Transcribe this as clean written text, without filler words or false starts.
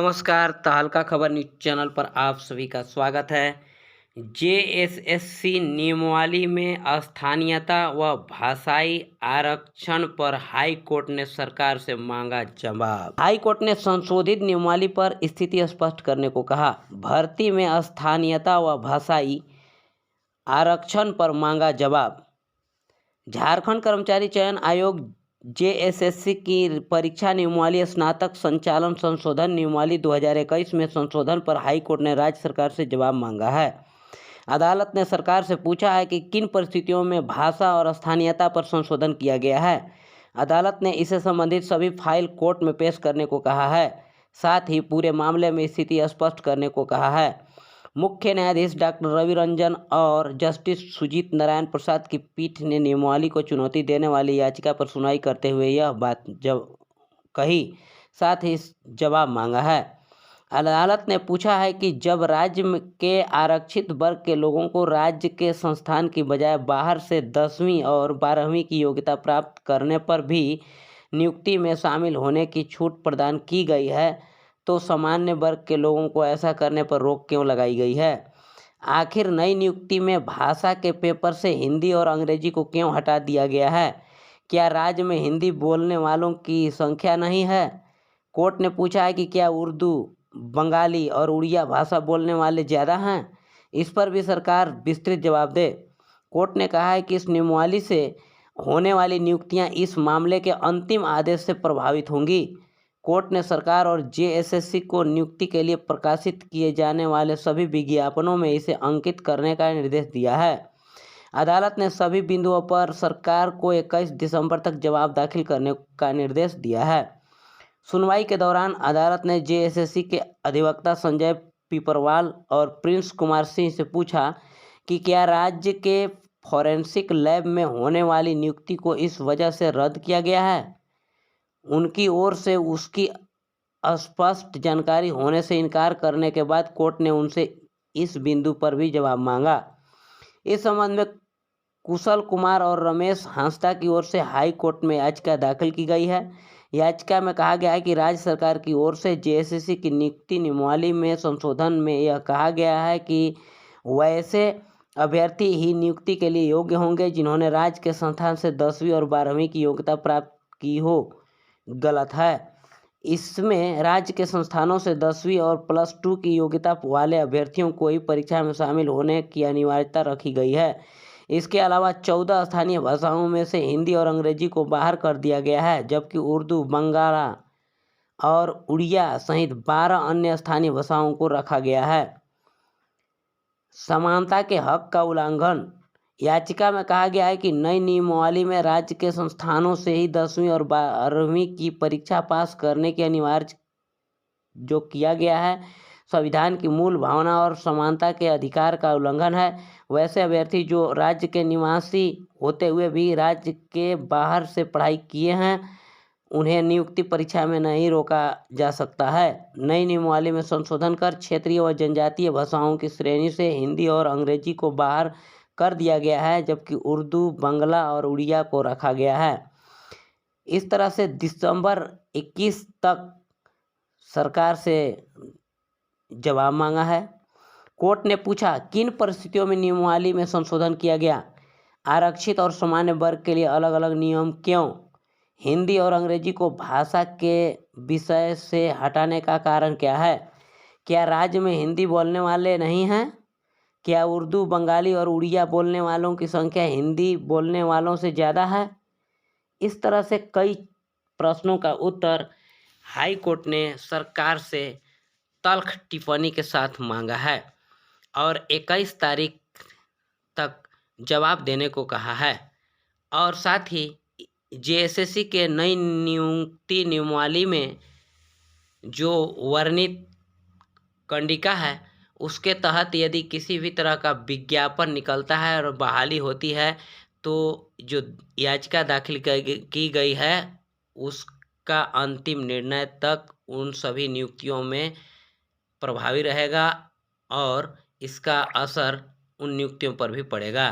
नमस्कार, तहलका खबर न्यूज चैनल पर आप सभी का स्वागत है। जेएसएससी नियमावली में स्थानीयता व भाषाई आरक्षण पर हाई कोर्ट ने सरकार से मांगा जवाब। हाई कोर्ट ने संशोधित नियमावली पर स्थिति स्पष्ट करने को कहा। भर्ती में स्थानीयता व भाषाई आरक्षण पर मांगा जवाब। झारखंड कर्मचारी चयन आयोग जेएसएससी की परीक्षा नियमावली स्नातक संचालन संशोधन नियमावली 2021 में संशोधन पर हाईकोर्ट ने राज्य सरकार से जवाब मांगा है। अदालत ने सरकार से पूछा है कि किन परिस्थितियों में भाषा और स्थानीयता पर संशोधन किया गया है। अदालत ने इससे संबंधित सभी फाइल कोर्ट में पेश करने को कहा है, साथ ही पूरे मामले में स्थिति स्पष्ट करने को कहा है। मुख्य न्यायाधीश डॉक्टर रवि रंजन और जस्टिस सुजीत नारायण प्रसाद की पीठ ने नियमावली को चुनौती देने वाली याचिका पर सुनवाई करते हुए यह बात कही, साथ ही जवाब मांगा है। अदालत ने पूछा है कि जब राज्य के आरक्षित वर्ग के लोगों को राज्य के संस्थान की बजाय बाहर से 10वीं और 12वीं की योग्यता प्राप्त करने पर भी नियुक्ति में शामिल होने की छूट प्रदान की गई है, तो सामान्य वर्ग के लोगों को ऐसा करने पर रोक क्यों लगाई गई है? आखिर नई नियुक्ति में भाषा के पेपर से हिंदी और अंग्रेजी को क्यों हटा दिया गया है? क्या राज्य में हिंदी बोलने वालों की संख्या नहीं है? कोर्ट ने पूछा है कि क्या उर्दू, बंगाली और उड़िया भाषा बोलने वाले ज़्यादा हैं? इस पर भी सरकार विस्तृत जवाब दे। कोर्ट ने कहा है कि इस नियमावली से होने वाली नियुक्तियां इस मामले के अंतिम आदेश से प्रभावित होंगी। कोर्ट ने सरकार और जेएसएससी को नियुक्ति के लिए प्रकाशित किए जाने वाले सभी विज्ञापनों में इसे अंकित करने का निर्देश दिया है। अदालत ने सभी बिंदुओं पर सरकार को 21 दिसंबर तक जवाब दाखिल करने का निर्देश दिया है। सुनवाई के दौरान अदालत ने जेएसएससी के अधिवक्ता संजय पिपरवाल और प्रिंस कुमार सिंह से पूछा कि क्या राज्य के फॉरेंसिक लैब में होने वाली नियुक्ति को इस वजह से रद्द किया गया है। उनकी ओर से उसकी अस्पष्ट जानकारी होने से इनकार करने के बाद कोर्ट ने उनसे इस बिंदु पर भी जवाब मांगा। इस संबंध में कुशल कुमार और रमेश हांसदा की ओर से हाई कोर्ट में याचिका दाखिल की गई है। याचिका में कहा गया है कि राज्य सरकार की ओर से जेएसएससी की नियुक्ति नियमावली में संशोधन में यह कहा गया है कि वैसे अभ्यर्थी ही नियुक्ति के लिए योग्य होंगे जिन्होंने राज्य के संस्थान से 10वीं और 12वीं की योग्यता प्राप्त की हो। गलत है। इसमें राज्य के संस्थानों से 10वीं और +2 की योग्यता वाले अभ्यर्थियों को ही परीक्षा में शामिल होने की अनिवार्यता रखी गई है। इसके अलावा 14 स्थानीय भाषाओं में से हिंदी और अंग्रेजी को बाहर कर दिया गया है, जबकि उर्दू, बंगाला और उड़िया सहित 12 अन्य स्थानीय भाषाओं को रखा गया है। समानता के हक का उल्लंघन। याचिका में कहा गया है कि नई नियमावली में राज्य के संस्थानों से ही 10वीं और 12वीं की परीक्षा पास करने की अनिवार्य जो किया गया है, संविधान की मूल भावना और समानता के अधिकार का उल्लंघन है। वैसे अभ्यर्थी जो राज्य के निवासी होते हुए भी राज्य के बाहर से पढ़ाई किए हैं, उन्हें नियुक्ति परीक्षा में नहीं रोका जा सकता है। नई नियमावली में संशोधन कर क्षेत्रीय व जनजातीय भाषाओं की श्रेणी से हिंदी और अंग्रेजी को बाहर कर दिया गया है, जबकि उर्दू, बांग्ला और उड़िया को रखा गया है। इस तरह से दिसंबर 21 तक सरकार से जवाब मांगा है। कोर्ट ने पूछा किन परिस्थितियों में नियमावली में संशोधन किया गया। आरक्षित और सामान्य वर्ग के लिए अलग अलग नियम क्यों। हिंदी और अंग्रेजी को भाषा के विषय से हटाने का कारण क्या है। क्या राज्य में हिंदी बोलने वाले नहीं हैं। क्या उर्दू, बंगाली और उड़िया बोलने वालों की संख्या हिंदी बोलने वालों से ज़्यादा है। इस तरह से कई प्रश्नों का उत्तर हाई कोर्ट ने सरकार से तल्ख टिप्पणी के साथ मांगा है और 21 तारीख तक जवाब देने को कहा है। और साथ ही जेएसएससी के नई नियुक्ति नियमावली में जो वर्णित कंडिका है, उसके तहत यदि किसी भी तरह का विज्ञापन निकलता है और बहाली होती है, तो जो याचिका दाखिल की गई है उसका अंतिम निर्णय तक उन सभी नियुक्तियों में प्रभावी रहेगा और इसका असर उन नियुक्तियों पर भी पड़ेगा।